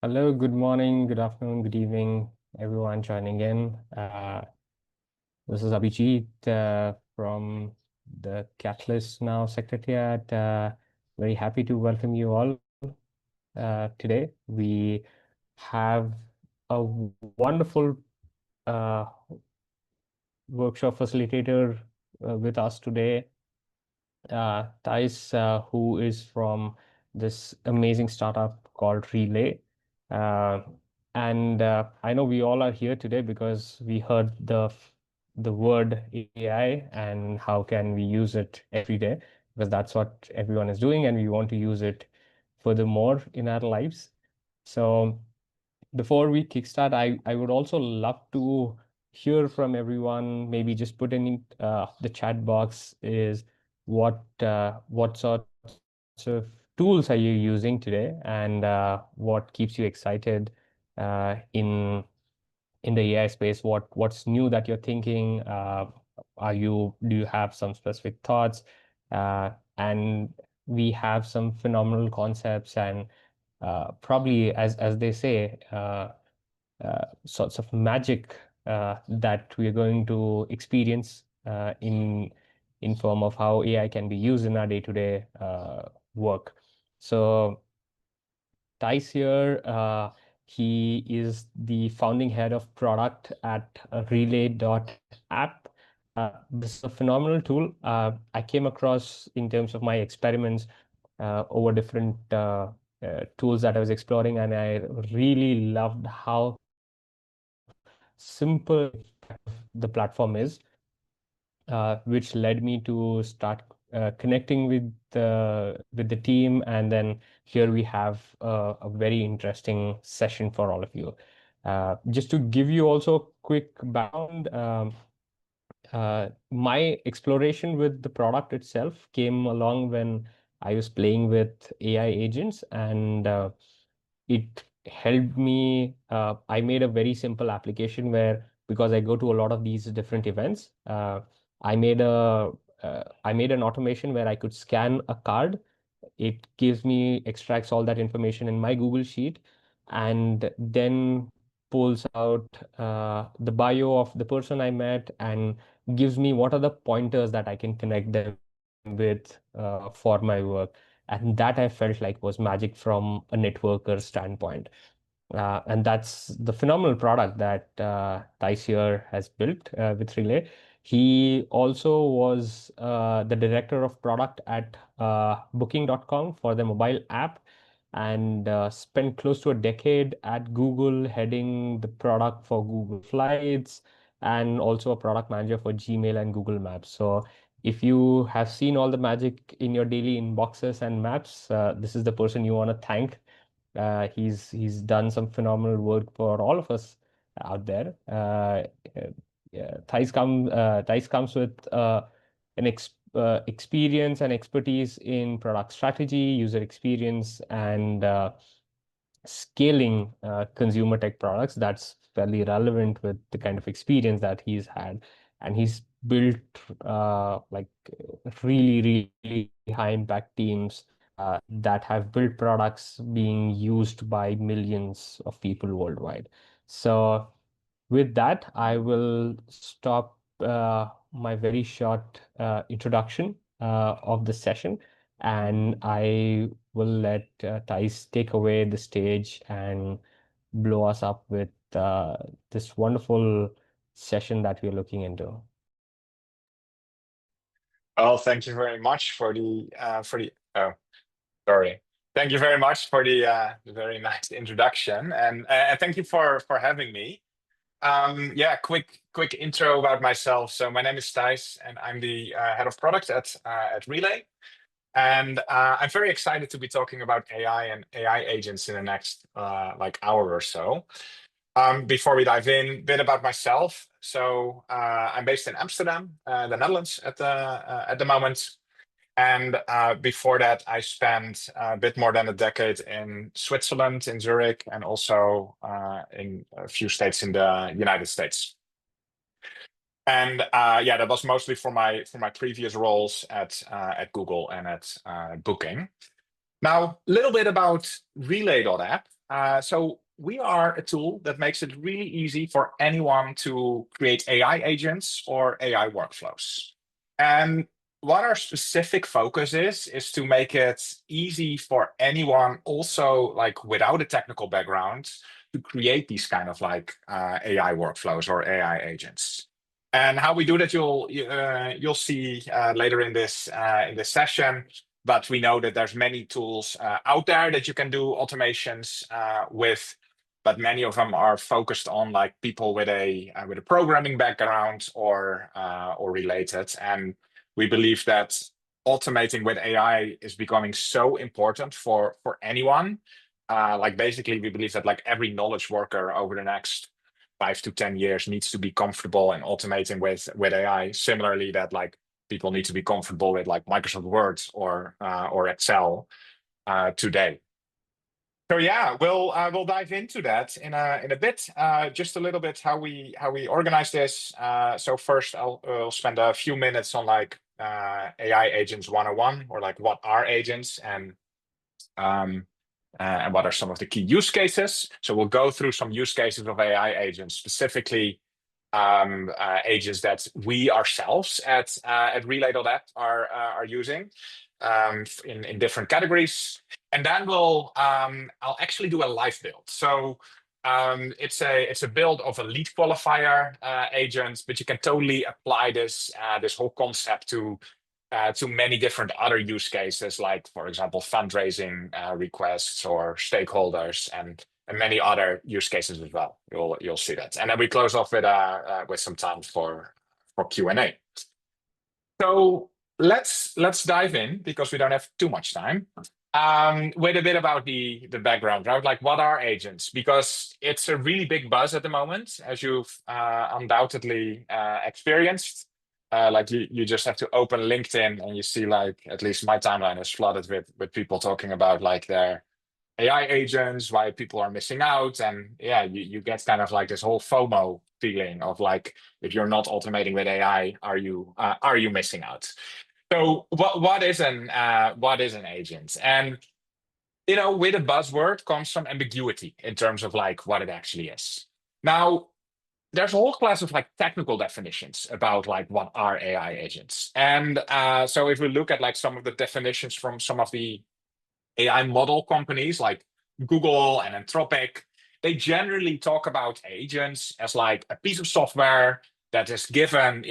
Hello, good morning, good afternoon, good evening, everyone joining in. This is Abhijit from the Catalyst Now Secretariat. Very happy to welcome you all today. We have a wonderful uh, workshop facilitator with us today, Thijs, who is from this amazing startup called Relay. Uh, and I know we all are here today because we heard the word AI and how can we use it every day, because that's what everyone is doing, and we want to use it furthermore in our lives. So before we kickstart, I would also love to hear from everyone. Maybe just put in the chat box is what sorts of tools are you using today, and what keeps you excited in the AI space? What's new that you're thinking? Do you have some specific thoughts? And we have some phenomenal concepts and probably, as they say, sorts of magic that we are going to experience in form of how AI can be used in our day-to-day work. So Thijs here, he is the founding head of product at relay.app. This is a phenomenal tool I came across in terms of my experiments over different tools that I was exploring, and I really loved how simple the platform is, which led me to start connecting with the team. And then here we have a very interesting session for all of you. Just to give you also a quick background, my exploration with the product itself came along when I was playing with AI agents, and it helped me. I made a very simple application where, because I go to a lot of these different events, I made I made an automation where I could scan a card. It gives me, extracts all that information in my Google Sheet, and then pulls out the bio of the person I met and gives me what are the pointers that I can connect them with for my work. And that I felt like was magic from a networker standpoint. And that's the phenomenal product that Thijs here has built with Relay. He also was the director of product at booking.com for the mobile app, and spent close to a decade at Google heading the product for Google Flights, and also a product manager for Gmail and Google Maps. So if you have seen all the magic in your daily inboxes and maps, this is the person you want to thank. He's done some phenomenal work for all of us out there. Yeah, Thijs comes with an experience and expertise in product strategy, user experience, and scaling consumer tech products. That's fairly relevant with the kind of experience that he's had. And he's built like really high impact teams that have built products being used by millions of people worldwide. So with that, I will stop my very short introduction of the session, and I will let Thijs take away the stage and blow us up with this wonderful session that we're looking into. Well, thank you very much for the oh, sorry. Thank you very much for the very nice introduction, and thank you for having me. Yeah, quick intro about myself. So my name is Thijs, and I'm the head of product at Relay. And I'm very excited to be talking about AI and AI agents in the next like hour or so. Before we dive in, a bit about myself. So I'm based in Amsterdam, the Netherlands at the moment. And before that, I spent a bit more than a decade in Switzerland, in Zurich, and also in a few states in the United States. And yeah, that was mostly for my previous roles at Google and at Booking. Now, a little bit about Relay.app. So we are a tool that makes it really easy for anyone to create AI agents or AI workflows. And what our specific focus is to make it easy for anyone, also like without a technical background, to create these kind of like AI workflows or AI agents. And how we do that, you'll see later in this session. But we know that there's many tools out there that you can do automations with, but many of them are focused on like people with a programming background or related. And we believe that automating with AI is becoming so important for anyone. Like basically, we believe that like every knowledge worker over the next 5 to 10 years needs to be comfortable in automating with AI. Similarly, that like people need to be comfortable with like Microsoft Word or Excel today. So yeah, we'll dive into that in a bit. Just a little bit how we organize this. So first, I'll spend a few minutes on like AI agents 101, or like what are agents, and what are some of the key use cases. So we'll go through some use cases of AI agents, specifically agents that we ourselves at Relay.app are using in different categories. And then I'll actually do a live build. So it's a build of a lead qualifier agent, but you can totally apply this whole concept to many different other use cases, like for example fundraising requests or stakeholders, and many other use cases as well. You'll see that, and then we close off with some time for Q&A. So let's dive in, because we don't have too much time, with a bit about the background, right? Like what are agents? Because it's a really big buzz at the moment, as you've undoubtedly experienced. Like you just have to open LinkedIn and you see, like, at least my timeline is flooded with people talking about like their AI agents, why people are missing out. And yeah, you get kind of like this whole FOMO feeling of like, if you're not automating with AI, are you missing out? So what is an agent? And with a buzzword comes some ambiguity in terms of like what it actually is. Now, there's a whole class of like technical definitions about like what are AI agents. And so if we look at like some of the definitions from some of the AI model companies like Google and Anthropic, they generally talk about agents as like a piece of software that is given,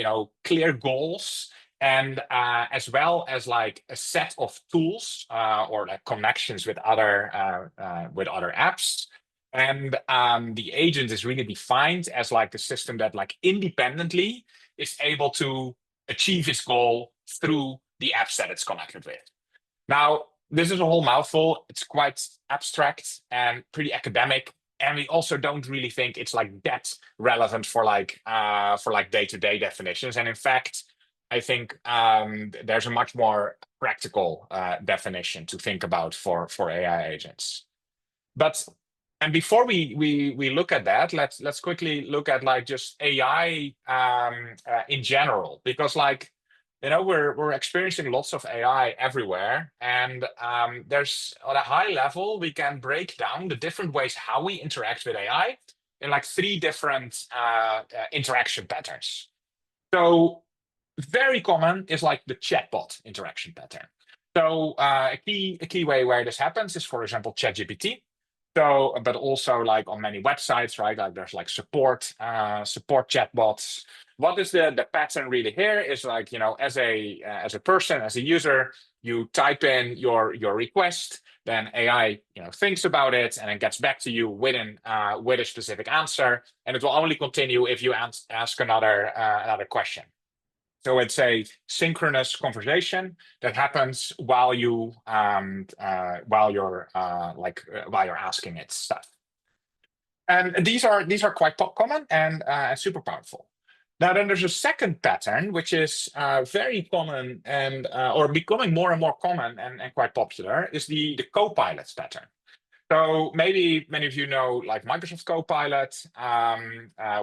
clear goals, and as well as like a set of tools or like connections with other apps. And the agent is really defined as like a system that like independently is able to achieve its goal through the apps that it's connected with. Now, this is a whole mouthful. It's quite abstract and pretty academic. And we also don't really think it's like that relevant for like day-to-day definitions. And in fact, I think there's a much more practical definition to think about for AI agents. And before we look at that, let's quickly look at like just AI in general, because like we're experiencing lots of AI everywhere, and there's, on a high level, we can break down the different ways how we interact with AI in like 3 different interaction patterns. So very common is like the chatbot interaction pattern. So a key way where this happens is, for example, ChatGPT. So, but also like on many websites, right? Like there's like support chatbots. What is the pattern really here is like, as a person, as a user, you type in your request, then AI, thinks about it and then gets back to you with a specific answer, and it will only continue if you ask another question. So it's a synchronous conversation that happens while you're asking it stuff. And these are quite common and super powerful. Now, then there's a second pattern, which is very common and or becoming more and more common and quite popular, is the Copilot pattern. So maybe many of you know like Microsoft Copilot,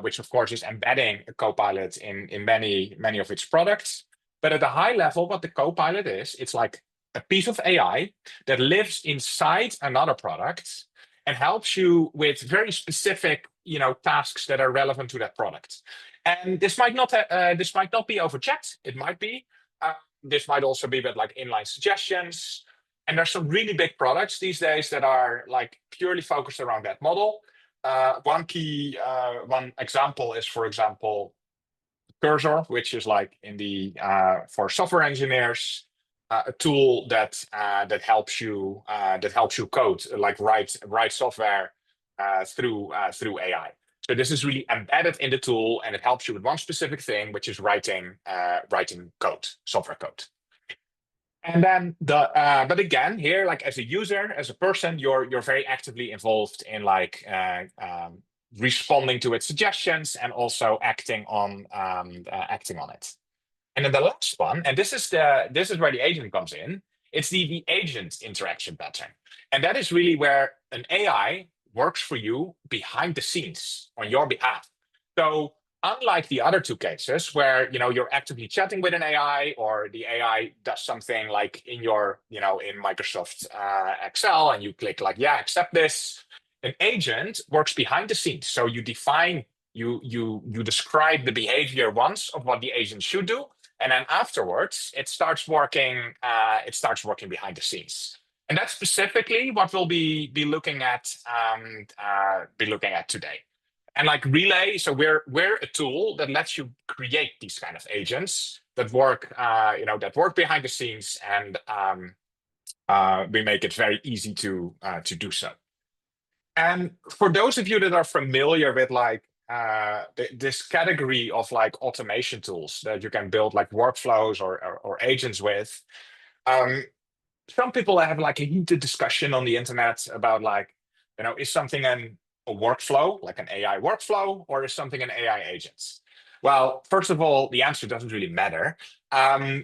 which of course is embedding a Copilot in many of its products. But at a high level, what the Copilot is, it's like a piece of AI that lives inside another product and helps you with very specific, tasks that are relevant to that product. And this might not be over chat. It might be. This might also be with like inline suggestions. And there's some really big products these days that are like purely focused around that model. One example is, for example, Cursor, which is like for software engineers, a tool that helps you code, like write software through AI. So this is really embedded in the tool, and it helps you with one specific thing, which is writing code, software code. And then but again, here, like as a user, as a person, you're very actively involved in like responding to its suggestions and also acting on it. And then the last one, and this is where the agent comes in. It's the agent interaction pattern, and that is really where an AI works for you behind the scenes on your behalf. So unlike the other two cases where you're actively chatting with an AI, or the AI does something like in Microsoft Excel, and you click like, yeah, accept this. An agent works behind the scenes. So you describe the behavior once of what the agent should do, and then afterwards it starts working behind the scenes. And that's specifically what we'll be looking at today. And like Relay, so we're a tool that lets you create these kind of agents that work behind the scenes, and we make it very easy to do so. And for those of you that are familiar with like this category of like automation tools that you can build like workflows or agents with, some people have like a heated discussion on the internet about like, is something a workflow, like an AI workflow, or is something an AI agent? Well, first of all, the answer doesn't really matter. And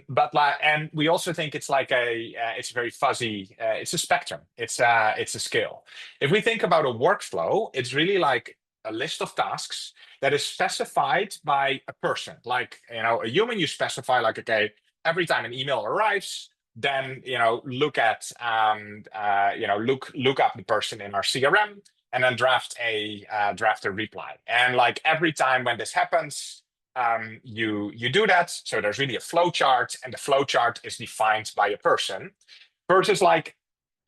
we also think it's like it's very fuzzy. It's a spectrum. It's a scale. If we think about a workflow, it's really like a list of tasks that is specified by a person. Like, a human, you specify like, okay, every time an email arrives, then look at look up the person in our CRM, and then draft a reply. And like every time when this happens, you do that. So there's really a flow chart, and the flow chart is defined by a person. Versus like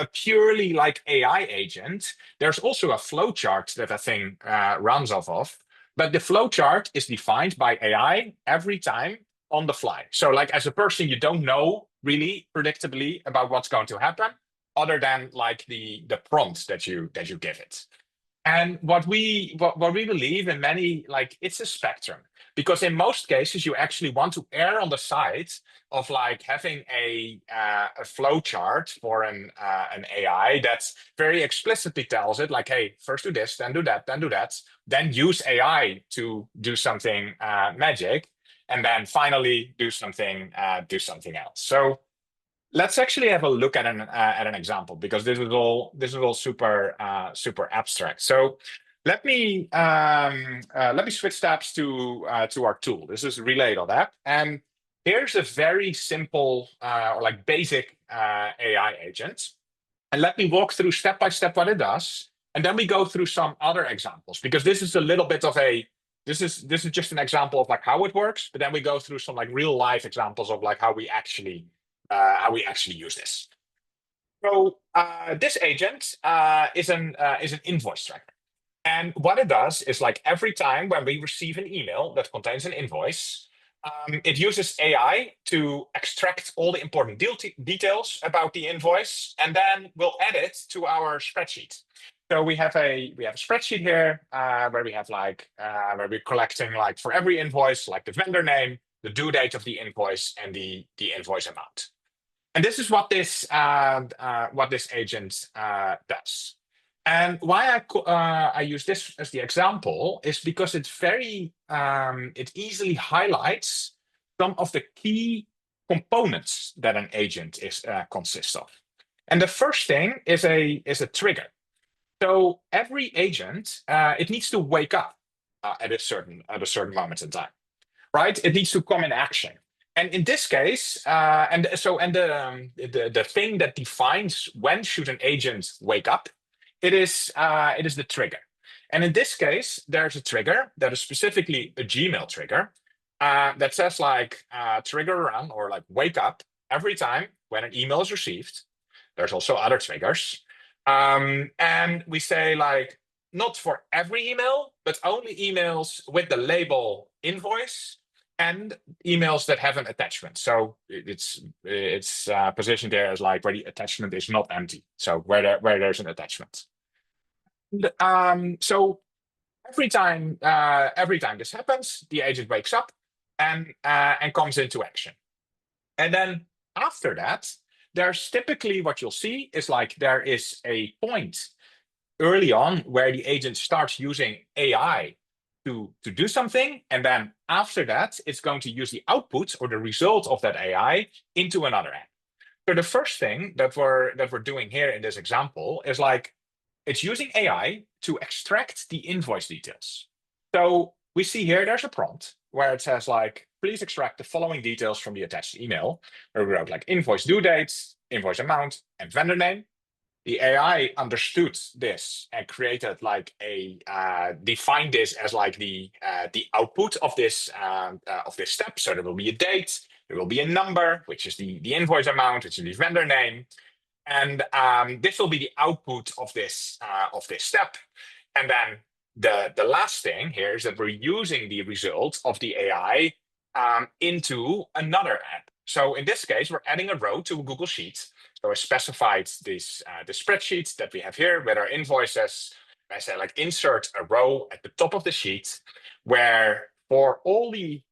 a purely like AI agent, there's also a flow chart that a thing runs off of, but the flow chart is defined by AI every time on the fly. So like as a person, you don't know really predictably about what's going to happen, other than like the prompt that you give it. And what we believe in many, like, it's a spectrum, because in most cases you actually want to err on the side of like having a flow chart for an AI that very explicitly tells it like, hey, first do this, then do that, then use AI to do something magic, and then finally do something else. So let's actually have a look at an example, because this is all super abstract. So let me switch tabs to our tool. This is Relay.app, and here's a very simple or like basic AI agent. And let me walk through step by step what it does, and then we go through some other examples, because this is a little bit of this is just an example of like how it works, but then we go through some like real life examples of like how we actually use this. So this agent is an invoice tracker. And what it does is like every time when we receive an email that contains an invoice, it uses AI to extract all the important details about the invoice, and then we'll add it to our spreadsheet. So we have a spreadsheet here where we have like where we're collecting like for every invoice, like the vendor name, the due date of the invoice, and the invoice amount. And this is what this agent does. And why I use this as the example is because it's very it easily highlights some of the key components that an agent consists of. And the first thing is a trigger. So every agent it needs to wake up at a certain moment in time, right? It needs to come in action. And in this case, the thing that defines when should an agent wake up it is the trigger. And in this case, there's a trigger that is specifically a Gmail trigger that says like trigger run or like wake up every time when an email is received. There's also other triggers. And we say like, not for every email, but only emails with the label invoice and emails that have an attachment. So it's positioned there as like where the attachment is not empty. So where there's an attachment. So every time this happens, the agent wakes up and comes into action. And then after that, there's typically what you'll see is like there is a point early on where the agent starts using AI to do something. And then after that, it's going to use the output or the result of that AI into another app. So the first thing that we're doing here in this example is like, it's using AI to extract the invoice details. So we see here, there's a prompt where it says like, please extract the following details from the attached email, where we wrote like invoice due dates, invoice amount, and vendor name. The AI understood this and created like defined this as like the output of this step. So there will be a date, there will be a number, which is the invoice amount, which is the vendor name, and this will be the output of this step. And then the last thing here is that we're using the result of the AI into another app. So in this case, we're adding a row to a Google Sheet. So I specified this the spreadsheet that we have here with our invoices. I say like insert a row at the top of the sheet where for all the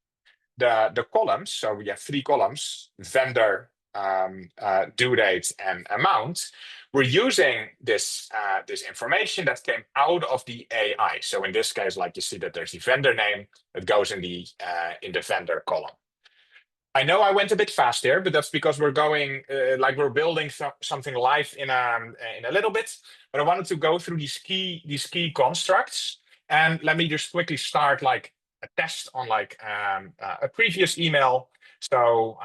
columns, so we have 3 columns, vendor, due date, and amount. We're using this information that came out of the AI. So in this case, like you see that there's the vendor name that goes in the vendor column. I know I went a bit fast here, but that's because we're going like we're building something live in a little bit. But I wanted to go through these key constructs, and let me just quickly start like a test on like a previous email. So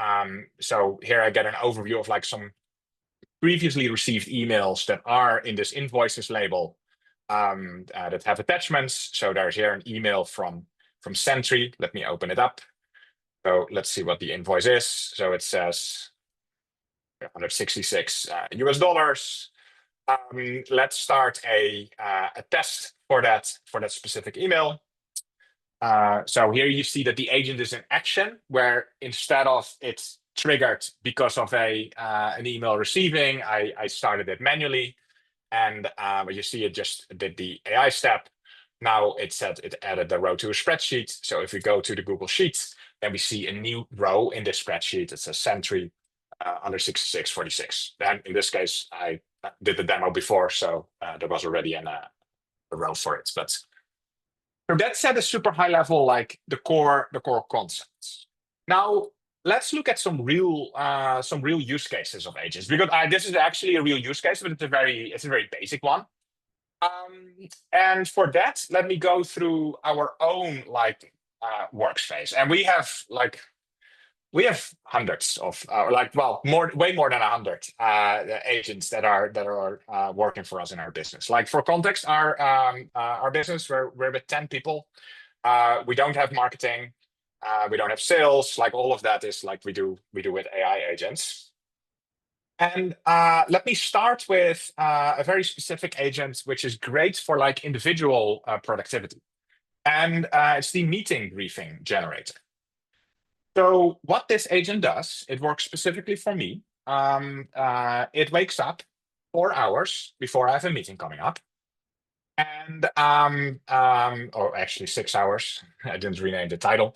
here I get an overview of like some previously received emails that are in this invoices label that have attachments. So there's here an email from Sentry. Let me open it up. So let's see what the invoice is. So it says 166 US dollars. Let's start a test for that specific email. So here you see that the agent is in action, where instead of it's triggered because of an email receiving, I started it manually, and you see it just did the AI step. Now it said it added the row to a spreadsheet. So if we go to the Google Sheets, then we see a new row in this spreadsheet. It says Sentry 166.46. Then in this case, I did the demo before, so there was already a row for it. But so that's at a super high level, like the core concepts. Now let's look at some real use cases of agents, because this is actually a real use case, but it's a very basic one. And for that, let me go through our own like workspace, and we have hundreds of way more than 100 agents that are working for us in our business. Like for context, our business, we're with 10 people. We don't have marketing, we don't have sales. Like all of that is like we do with AI agents. And let me start with a very specific agent, which is great for like individual productivity. And it's the meeting briefing generator. So what this agent does, it works specifically for me. It wakes up 4 hours before I have a meeting coming up. And or actually 6 hours. I didn't rename the title.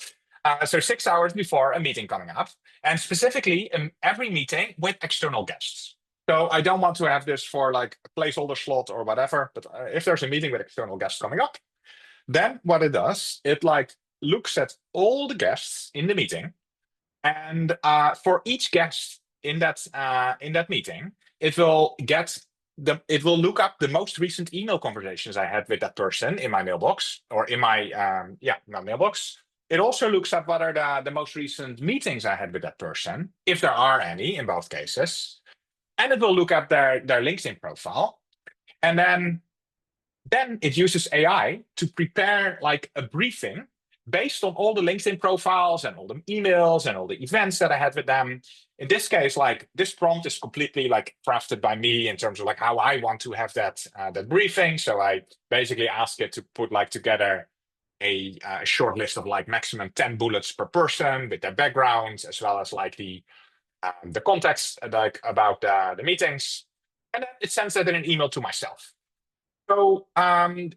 So 6 hours before a meeting coming up, and specifically in every meeting with external guests. So I don't want to have this for like a placeholder slot or whatever, but if there's a meeting with external guests coming up, then what it does, it like looks at all the guests in the meeting, and for each guest in that meeting, it will look up the most recent email conversations I had with that person in my mailbox, or in my mailbox. It also looks up what are the most recent meetings I had with that person, if there are any in both cases. And it will look up their LinkedIn profile. And then it uses AI to prepare like a briefing based on all the LinkedIn profiles and all the emails and all the events that I had with them. In this case, like this prompt is completely like crafted by me in terms of like how I want to have that briefing. So I basically ask it to put like together a short list of like maximum 10 bullets per person with their backgrounds, as well as like the context like about the meetings. And then it sends that in an email to myself. So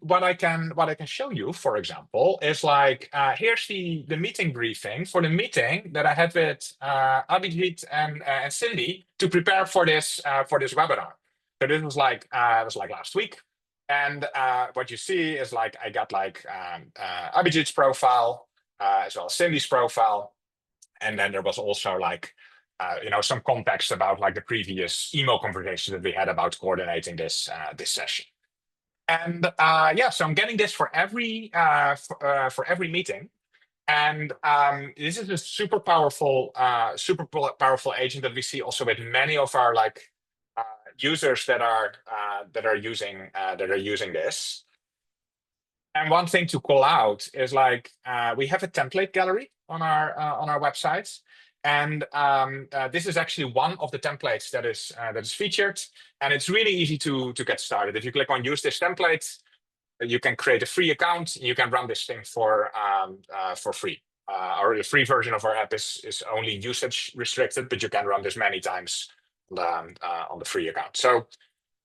what I can show you, for example, is like here's the meeting briefing for the meeting that I had with Abhijit and Cindy to prepare for this webinar. So this was like last week, and what you see is like I got like Abhijit's profile as well as Cindy's profile, and then there was also like some context about like the previous email conversations that we had about coordinating this session. And yeah, so I'm getting this for every meeting, and this is a super powerful agent that we see also with many of our like users that are using this. And one thing to call out is like we have a template gallery on our website. And this is actually one of the templates that is featured, and it's really easy to get started. If you click on use this template, you can create a free account. You can run this thing for free. The free version of our app is only usage restricted, but you can run this many times on the free account. So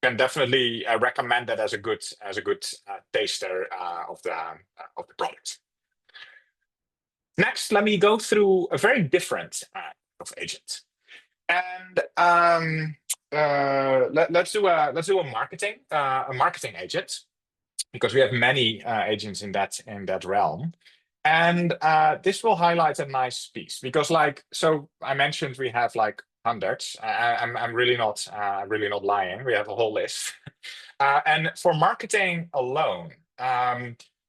can definitely recommend that as a good taster of the product. Next, let me go through a very different of agent, and let's do a marketing agent, because we have many agents in that realm. And this will highlight a nice piece, because like so I mentioned we have like hundreds. I'm really not lying. We have a whole list, and for marketing alone,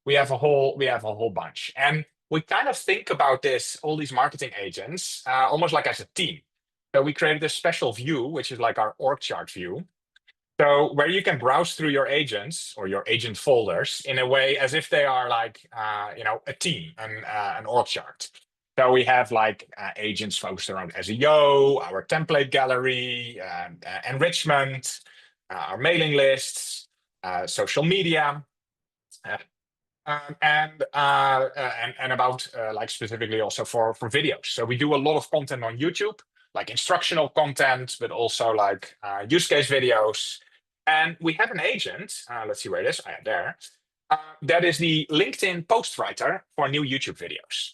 we have a whole bunch. And we kind of think about all these marketing agents, almost like as a team. So we created this special view, which is like our org chart view. So where you can browse through your agents or your agent folders in a way as if they are like a team, an org chart. So we have like agents focused around SEO, our template gallery, enrichment, our mailing lists, social media, and about like specifically also for videos. So we do a lot of content on YouTube, like instructional content, but also like use case videos. And we have an agent. Let's see where it is. There. That is the LinkedIn post writer for new YouTube videos.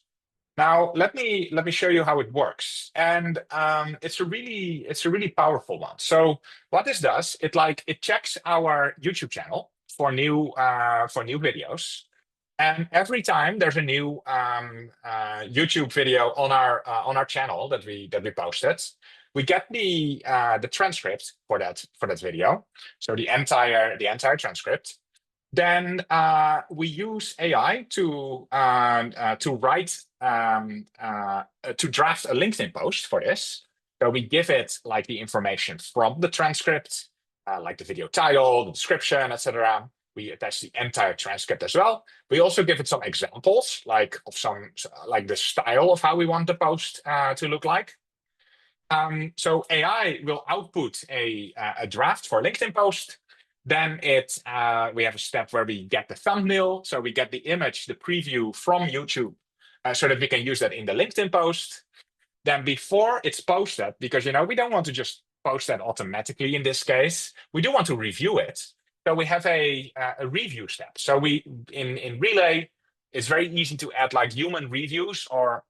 Now let me show you how it works. And it's a really powerful one. So what this does, it checks our YouTube channel for new videos. And every time there's a new YouTube video on our channel that we posted, we get the transcript for that video. So the entire transcript. Then we use AI to write to draft a LinkedIn post for this. So we give it like the information from the transcript, like the video title, the description, etc. We attach the entire transcript as well. We also give it some examples, like of like the style of how we want the post to look like. So AI will output a draft for a LinkedIn post. Then we have a step where we get the thumbnail. So we get the image, the preview from YouTube, so that we can use that in the LinkedIn post. Then before it's posted, because we don't want to just post that automatically in this case, we do want to review it. So we have a review step. So we in Relay, it's very easy to add like human reviews or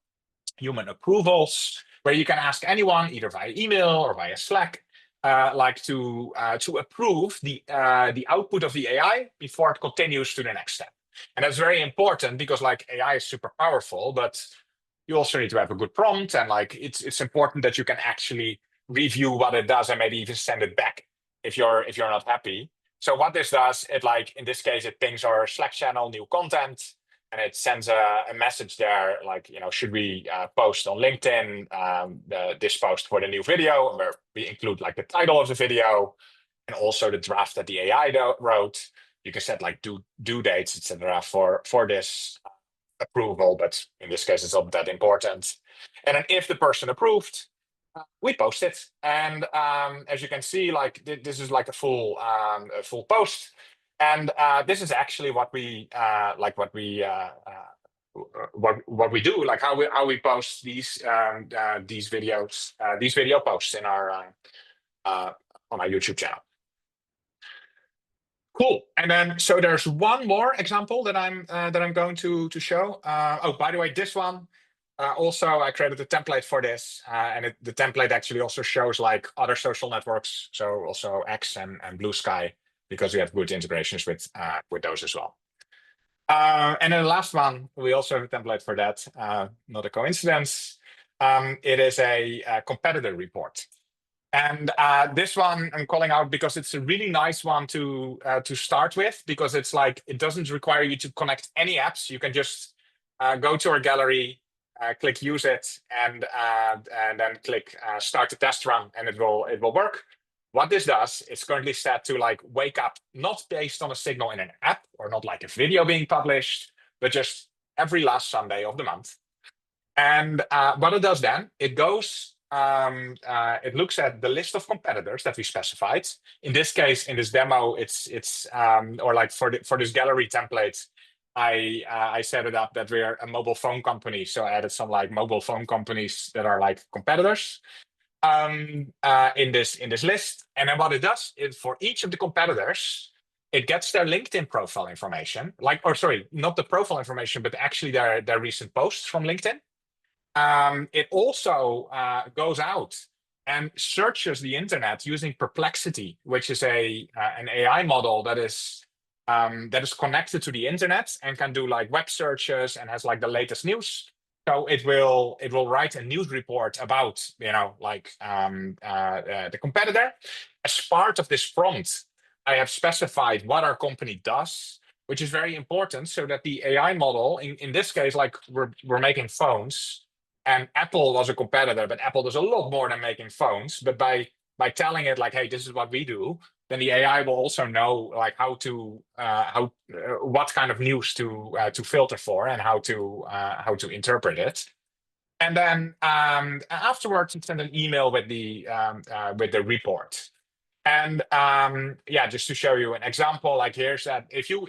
human approvals, where you can ask anyone either via email or via Slack, like to approve the output of the AI before it continues to the next step. And that's very important because like AI is super powerful, but you also need to have a good prompt, and like it's important that you can actually review what it does and maybe even send it back if you're not happy. So what this does, it like in this case, it pings our Slack channel new content, and it sends a message there like, should we post on LinkedIn this post for the new video, where we include like the title of the video, and also the draft that the AI wrote. You can set like due dates, etc. for this approval, but in this case, it's not that important. And then if the person approved, we post it. And as you can see, like this is like a full post. And this is actually what we what we do, like how we post these videos, these video posts in our on our YouTube channel. Cool. And then so there's one more example that I'm going to show. Oh, by the way, this one also I created a template for this, and the template actually also shows like other social networks, so also X and Blue Sky, because we have good integrations with those as well. And then the last one, we also have a template for that. Not a coincidence. It is a competitor report. And this one I'm calling out because it's a really nice one to start with, because it's like it doesn't require you to connect any apps. You can just go to our gallery, click use it, and then click start the test run, and it will work. What this does, it's currently set to like wake up not based on a signal in an app or not like a video being published, but just every last Sunday of the month. And what it does then, it goes. It looks at the list of competitors that we specified. In this case, in this demo, it's or like for this gallery template, I set it up that we're a mobile phone company, so I added some like mobile phone companies that are like competitors in this list. And then what it does is for each of the competitors, it gets their LinkedIn profile information, or sorry, not the profile information, but actually their recent posts from LinkedIn. It also goes out and searches the internet using Perplexity, which is an AI model that is connected to the internet and can do like web searches and has like the latest news. So it will write a news report about the competitor. As part of this prompt, I have specified what our company does, which is very important, so that the AI model, in this case, like we're making phones. And Apple was a competitor, but Apple does a lot more than making phones. But by telling it like, hey, this is what we do, then the AI will also know like what kind of news to filter for and how to interpret it. And then afterwards, it's send an email with the report. And yeah, just to show you an example, like here's that if you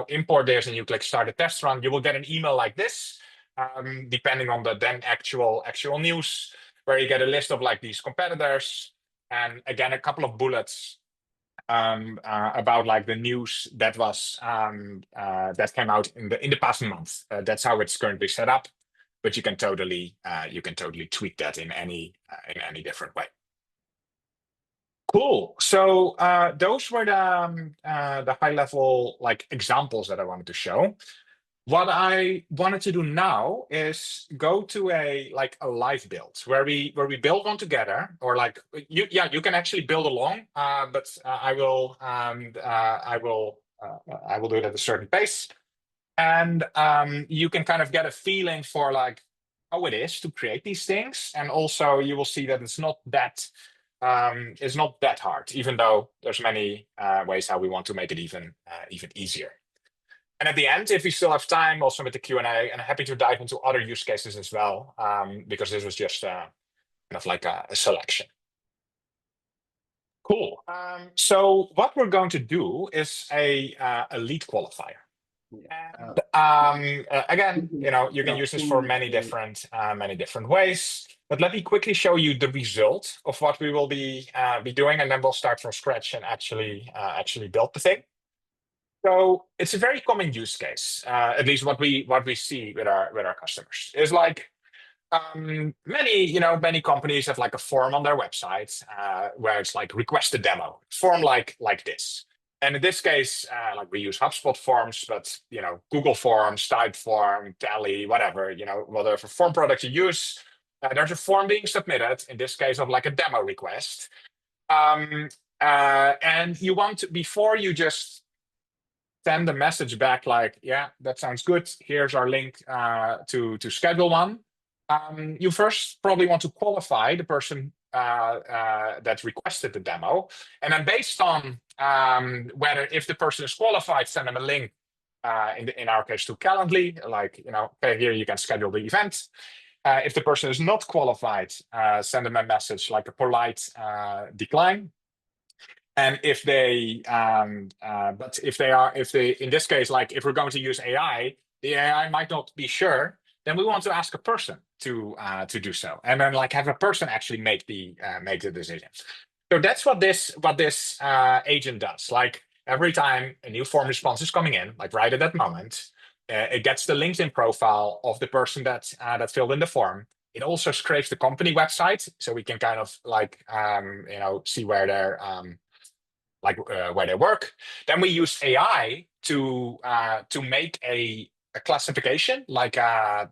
import this and you click start a test run, you will get an email like this. Depending on the then actual news, where you get a list of like these competitors, and again a couple of bullets about like the news that was that came out in the past month. That's how it's currently set up, but you can totally tweak that in any different way. Cool. So those were the high level like examples that I wanted to show. What I wanted to do now is go to a live build where we build one together, or like you can actually build along, but I will do it at a certain pace, and you can kind of get a feeling for like how it is to create these things, and also you will see that it's not that hard, even though there's many ways how we want to make it even easier. And at the end, if we still have time, also with the Q&A, and I'm happy to dive into other use cases as well, because this was just kind of like a selection. Cool. So what we're going to do is a lead qualifier. And again, you can use this for many different ways. But let me quickly show you the result of what we will be doing, and then we'll start from scratch and actually build the thing. So it's a very common use case, at least what we see with our customers is like many companies have like a form on their website where it's like request a demo form like this. And in this case, like we use HubSpot forms, but Google Forms, Typeform, Tally, whatever form product you use, there's a form being submitted. In this case, of like a demo request, and you want to, before you just send a message back like, yeah, that sounds good, here's our link to schedule one. You first probably want to qualify the person that requested the demo, and then based on whether if the person is qualified, send them a link. In our case, to Calendly, like, okay, here you can schedule the event. If the person is not qualified, send them a message like a polite decline. And if they, in this case, like if we're going to use AI, the AI might not be sure. Then we want to ask a person to do so, and then like have a person actually make the decision. So that's what this agent does. Like every time a new form response is coming in, like right at that moment, it gets the LinkedIn profile of the person that filled in the form. It also scrapes the company website, so we can kind of like see where they're where they work. Then we use AI to make a classification, like a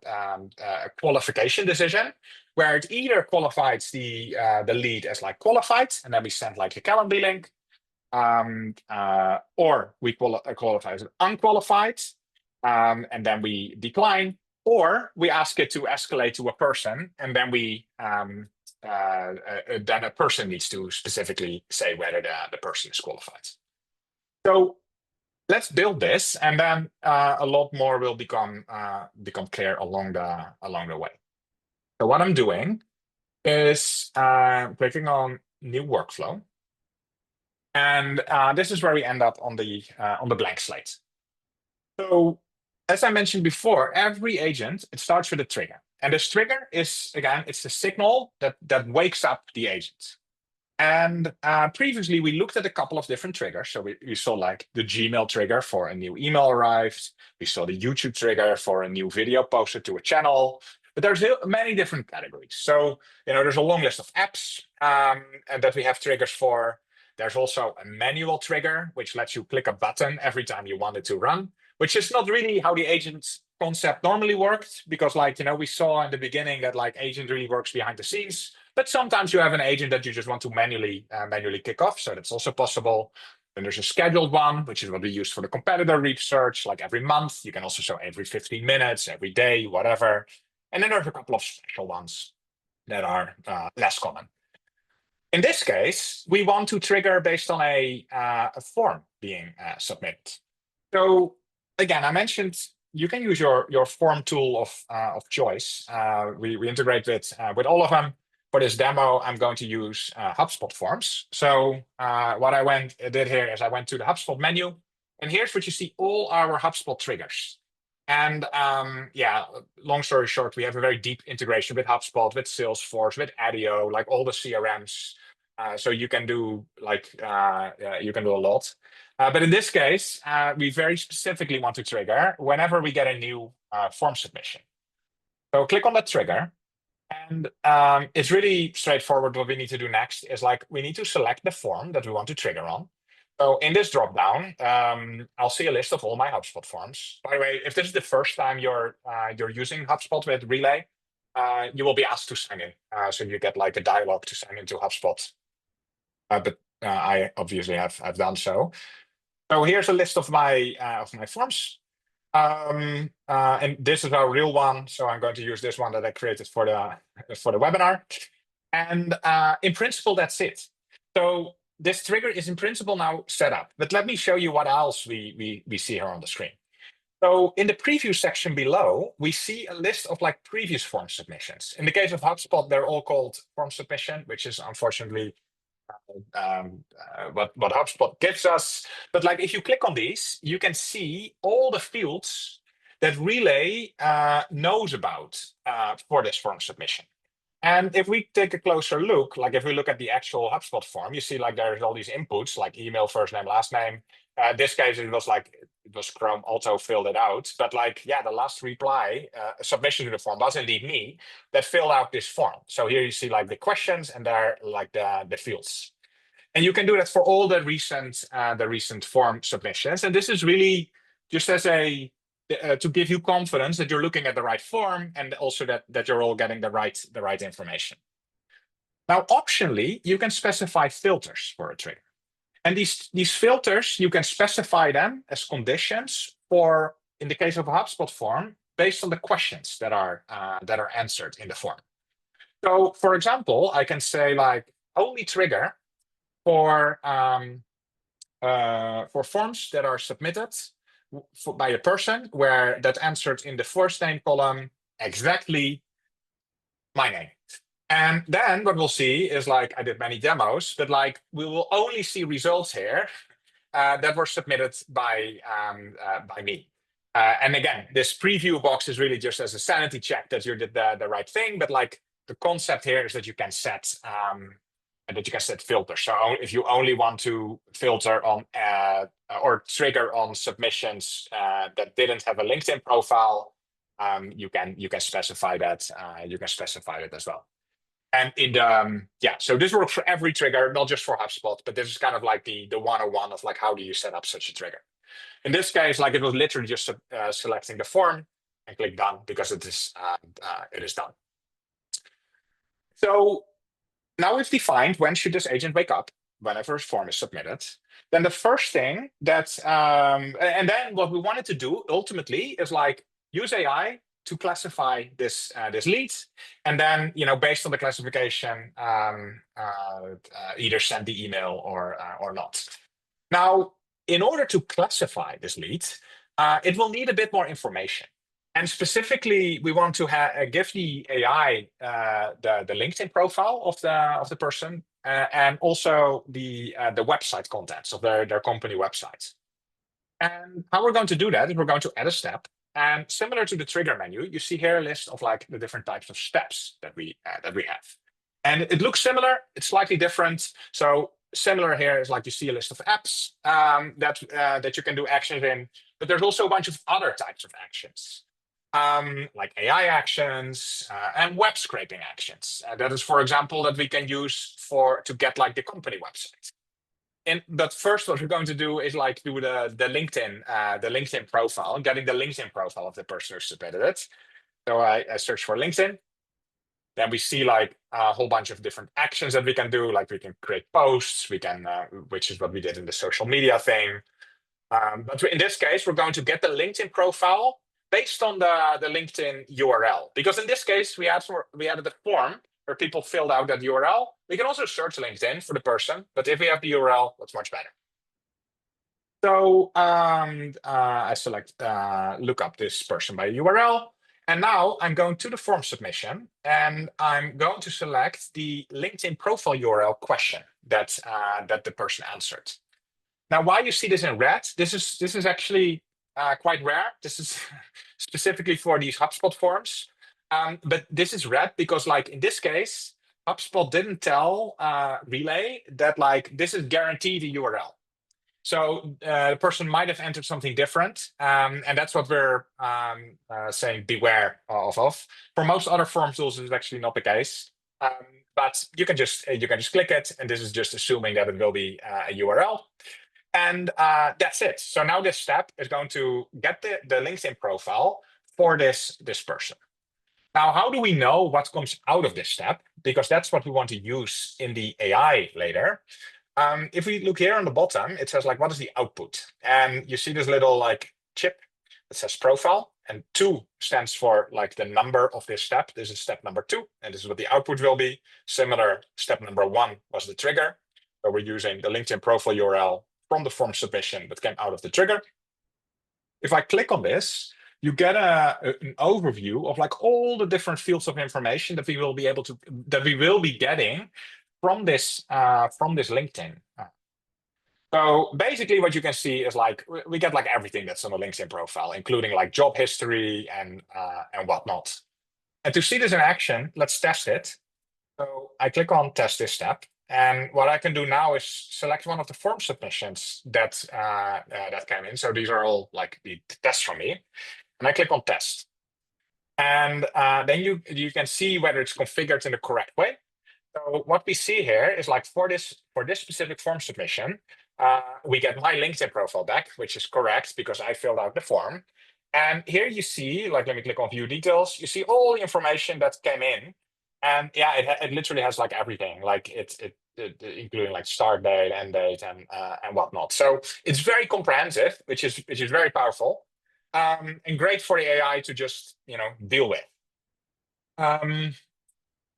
qualification decision, where it either qualifies the lead as like qualified, and then we send like a Calendly link, or we qualify as unqualified, and then we decline, or we ask it to escalate to a person, and then we then a person needs to specifically say whether the person is qualified. So let's build this, and then a lot more will become clear along the way. So what I'm doing is clicking on new workflow, and this is where we end up on the blank slate. So as I mentioned before, every agent, it starts with a trigger. And this trigger is, again, it's the signal that wakes up the agent. And previously, we looked at a couple of different triggers. So we saw like the Gmail trigger for a new email arrived. We saw the YouTube trigger for a new video posted to a channel. But there's many different categories. So, there's a long list of apps and that we have triggers for. There's also a manual trigger, which lets you click a button every time you want it to run, which is not really how the agent concept normally worked, because we saw in the beginning that like agent really works behind the scenes. But sometimes you have an agent that you just want to manually kick off. So that's also possible. Then there's a scheduled one, which is what we use for the competitor research, like every month. You can also show every 15 minutes, every day, whatever. And then there's a couple of special ones that are less common. In this case, we want to trigger based on a form being submitted. So again, I mentioned you can use your form tool of choice. We integrate with all of them. For this demo, I'm going to use HubSpot forms. So what I did here is I went to the HubSpot menu, and here's what you see: all our HubSpot triggers. And long story short, we have a very deep integration with HubSpot, with Salesforce, with Adeo, like all the CRMs. So you can do a lot. But in this case, we very specifically want to trigger whenever we get a new form submission. So click on that trigger. And it's really straightforward. What we need to do next is we need to select the form that we want to trigger on. So in this dropdown, I'll see a list of all my HubSpot forms. By the way, if this is the first time you're using HubSpot with Relay, you will be asked to sign in. So you get a dialogue to sign into HubSpot. But I obviously have done so. So here's a list of my forms. And this is our real one. So I'm going to use this one that I created for the webinar. And in principle, that's it. So this trigger is in principle now set up. But let me show you what else we see here on the screen. So in the preview section below, we see a list of previous form submissions. In the case of HubSpot, they're all called form submission, which is unfortunately what HubSpot gives us. But if you click on these, you can see all the fields that Relay knows about for this form submission. And if we take a closer look, if we look at the actual HubSpot form, you see there's all these inputs like email, first name, last name. This case, it was Chrome auto filled it out. But the last reply, submission to the form was indeed me that filled out this form. So here you see the questions and there the fields. And you can do that for all the recent form submissions. And this is really just as to give you confidence that you're looking at the right form, and also that you're all getting the right information. Now, optionally, you can specify filters for a trigger. And these filters, you can specify them as conditions for, in the case of a HubSpot form, based on the questions that are answered in the form. So for example, I can say like only trigger for forms that are submitted by a person where that answered in the first name column exactly my name. And then what we'll see is like I did many demos, but like we will only see results here that were submitted by me. And again, this preview box is really just as a sanity check that you did the right thing. But like the concept here is that you can set filters. So if you only want to filter on or trigger on submissions that didn't have a LinkedIn profile, you can specify that. You can specify it as well. And so this works for every trigger, not just for HubSpot, but this is kind of like the 101 of like how do you set up such a trigger. In this case, like it was literally just selecting the form and click done because it is done. So now we've defined when should this agent wake up whenever a form is submitted. Then the first thing that, and then what we wanted to do ultimately is like use AI to classify this lead, and then based on the classification, either send the email or not. Now, in order to classify this lead, it will need a bit more information. And specifically, we want to give the AI the LinkedIn profile of the person and also the website contents of their company website. And how we're going to do that is we're going to add a step. And similar to the trigger menu, you see here a list of like the different types of steps that we have. And it looks similar. It's slightly different. So similar here is like you see a list of apps that you can do actions in, but there's also a bunch of other types of actions. Like AI actions and web scraping actions. That is, for example, that we can use to get like the company website. But first, what we're going to do is like do the LinkedIn profile, getting the LinkedIn profile of the person who submitted it. So I search for LinkedIn. Then we see like a whole bunch of different actions that we can do. Like we can create posts, we can, which is what we did in the social media thing. But in this case, we're going to get the LinkedIn profile based on the LinkedIn URL. Because in this case, we added a form where people filled out that URL. We can also search LinkedIn for the person, but if we have the URL, that's much better. So I select look up this person by URL. And now I'm going to the form submission, and I'm going to select the LinkedIn profile URL question that the person answered. Now, why you see this in red? This is actually quite rare. This is specifically for these HubSpot forms. But this is red because, like in this case, HubSpot didn't tell Relay that like this is guaranteed a URL. So the person might have entered something different, and that's what we're saying beware of. For most other form tools, this is actually not the case. But you can just click it, and this is just assuming that it will be a URL. And that's it. So now this step is going to get the LinkedIn profile for this person. Now, how do we know what comes out of this step? Because that's what we want to use in the AI later. If we look here on the bottom, it says like, what is the output? And you see this little like chip that says profile, and 2 stands for like the number of this step. This is step number 2, and this is what the output will be. Similar, step number 1 was the trigger. So we're using the LinkedIn profile URL from the form submission that came out of the trigger. If I click on this, you get an overview of like all the different fields of information that we will be getting from this LinkedIn. So basically what you can see is like we get like everything that's on the LinkedIn profile, including like job history and whatnot. And to see this in action, let's test it. So I click on test this step. And what I can do now is select one of the form submissions that came in. So these are all like the tests from me. And I click on test. And then you can see whether it's configured in the correct way. So what we see here is like for this specific form submission, we get my LinkedIn profile back, which is correct because I filled out the form. And here you see, like, let me click on view details. You see all the information that came in. And yeah, it literally has like everything, like it including like start date, end date, and whatnot. So it's very comprehensive, which is very powerful, and great for the AI to just deal with.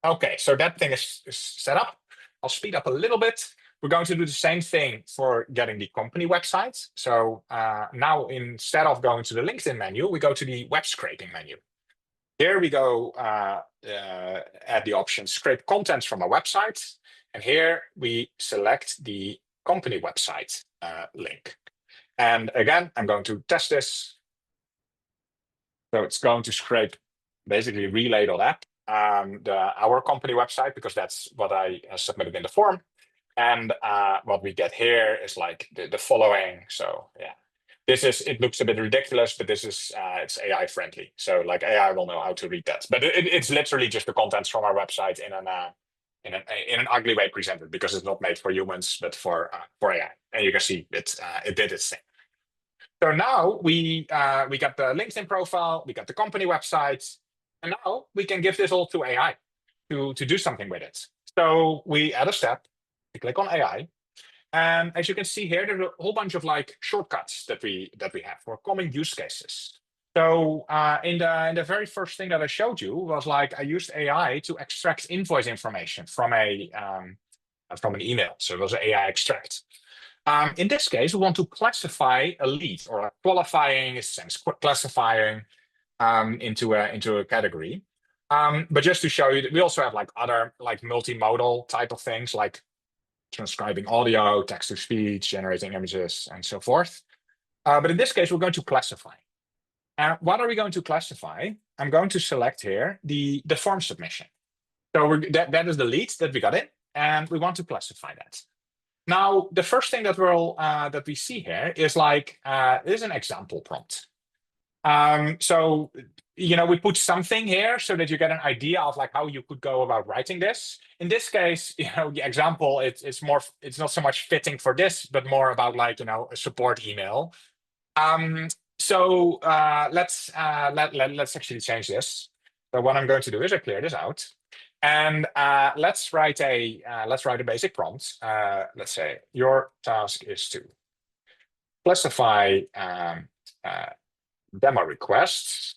Okay, so that thing is set up. I'll speed up a little bit. We're going to do the same thing for getting the company website. So now instead of going to the LinkedIn menu, we go to the web scraping menu. Here we go at the option scrape contents from a website. And here we select the company website link. And again, I'm going to test this. So it's going to scrape basically relay.app, our company website, because that's what I submitted in the form. And what we get here is like the following. So yeah, it looks a bit ridiculous, but this is it's AI friendly. So like AI will know how to read that. But it's literally just the contents from our website in an ugly way presented, because it's not made for humans, but for AI. And you can see it did its thing. So now we got the LinkedIn profile, we got the company website, and now we can give this all to AI to do something with it. So we add a step, we click on AI, and as you can see here, there's a whole bunch of like shortcuts that we have for common use cases. So in the very first thing that I showed you was like I used AI to extract invoice information from an email. So it was an AI extract. In this case, we want to classify a lead, or qualifying is classifying into a category. But just to show you that we also have like other like multimodal type of things, like transcribing audio, text to speech, generating images, and so forth. But in this case, we're going to classify. What are we going to classify? I'm going to select here the form submission. So that is the lead that we got in, and we want to classify that. Now, the first thing that we see here is like is an example prompt. So we put something here so that you get an idea of like how you could go about writing this. In this case, the example it's not so much fitting for this, but more about like a support email. So let's actually change this. So what I'm going to do is I clear this out. And let's write a basic prompt. Let's say your task is to classify demo requests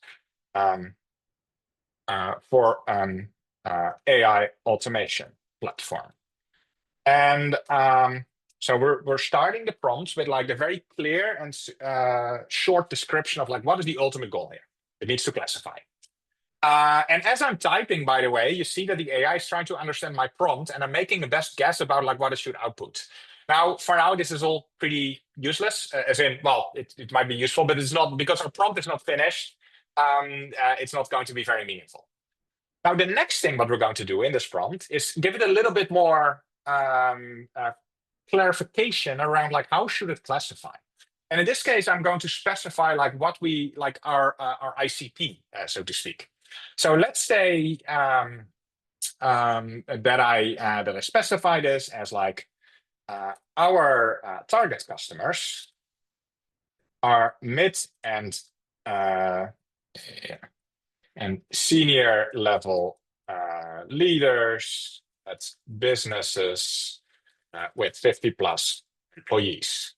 for an AI automation platform. And so we're starting the prompts with like the very clear and short description of like what is the ultimate goal here. It needs to classify. And as I'm typing, by the way, you see that the AI is trying to understand my prompt, and I'm making the best guess about like what it should output. Now, for now, this is all pretty useless, as in, well, it might be useful, but it's not, because our prompt is not finished, it's not going to be very meaningful. Now, the next thing what we're going to do in this prompt is give it a little bit more clarification around like how should it classify. And in this case, I'm going to specify like what we like our ICP, so to speak. So let's say that I specify this as like our target customers are mid and senior level leaders. That's businesses with 50 plus employees.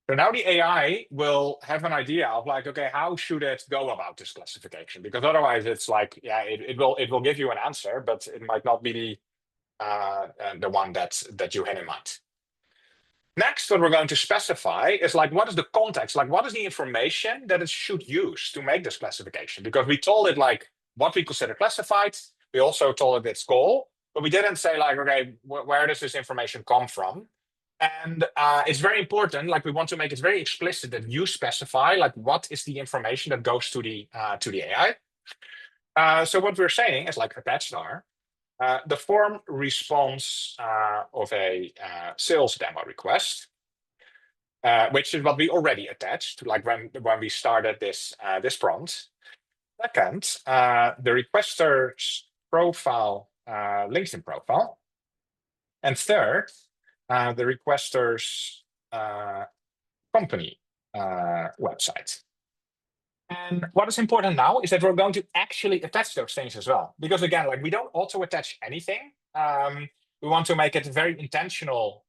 So now the AI will have an idea of like, okay, how should it go about this classification? Because otherwise it's like, yeah, it will give you an answer, but it might not be the one that you had in mind. Next, what we're going to specify is like, what is the context? Like, what is the information that it should use to make this classification? Because we told it like what we consider classified. We also told it its goal, but we didn't say like, okay, where does this information come from? And it's very important, like we want to make it very explicit that you specify like what is the information that goes to the AI. So what we're saying is like attached are the form response of a sales demo request, which is what we already attached, like when we started this prompt. Second, the requester's profile, LinkedIn profile. And third, the requester's company website. And what is important now is that we're going to actually attach those things as well. Because again, like we don't auto attach anything. We want to make it very intentional,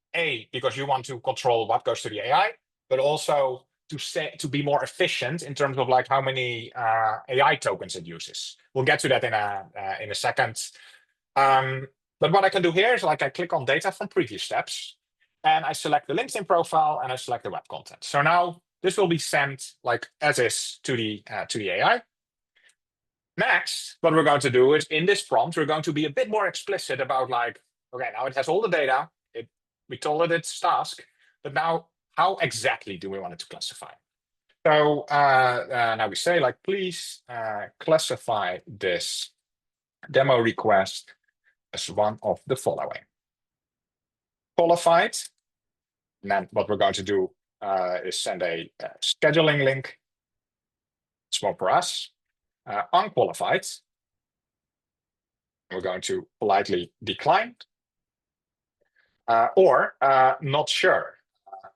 because you want to control what goes to the AI, but also to be more efficient in terms of like how many AI tokens it uses. We'll get to that in a second. But what I can do here is like I click on data from previous steps, and I select the LinkedIn profile, and I select the web content. So now this will be sent like as is to the AI. Next, what we're going to do is in this prompt, we're going to be a bit more explicit about like, okay, now it has all the data. We told it its task, but now how exactly do we want it to classify? So now we say like, please classify this demo request as one of the following. Qualified. And then what we're going to do is send a scheduling link. It's more for us. Unqualified. We're going to politely decline. Or not sure.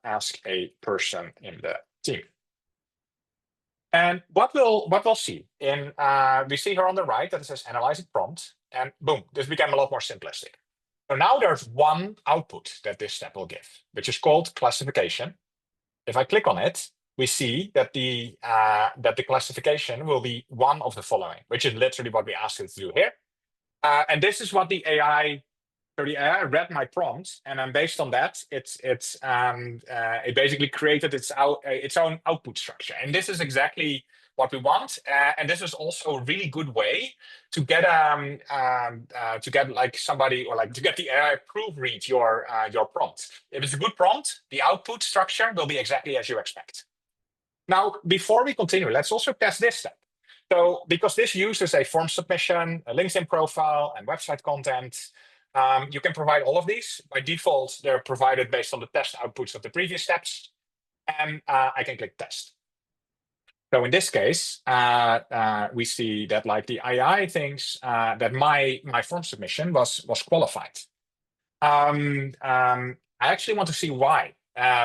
Ask a person in the team. And what we'll see in we see here on the right that it says analyzing prompt, and boom, this became a lot more simplistic. So now there's one output that this step will give, which is called classification. If I click on it, we see that the classification will be one of the following, which is literally what we asked it to do here. And this is what the AI. So the AI read my prompt, and then based on that, it basically created its own output structure. And this is exactly what we want. And this is also a really good way to get like somebody, or like to get the AI proofread your prompt. If it's a good prompt, the output structure will be exactly as you expect. Now, before we continue, let's also test this step. So because this uses a form submission, a LinkedIn profile, and website content, you can provide all of these. By default, they're provided based on the test outputs of the previous steps. And I can click test. So in this case, we see that like the AI thinks that my form submission was qualified. I actually want to see why,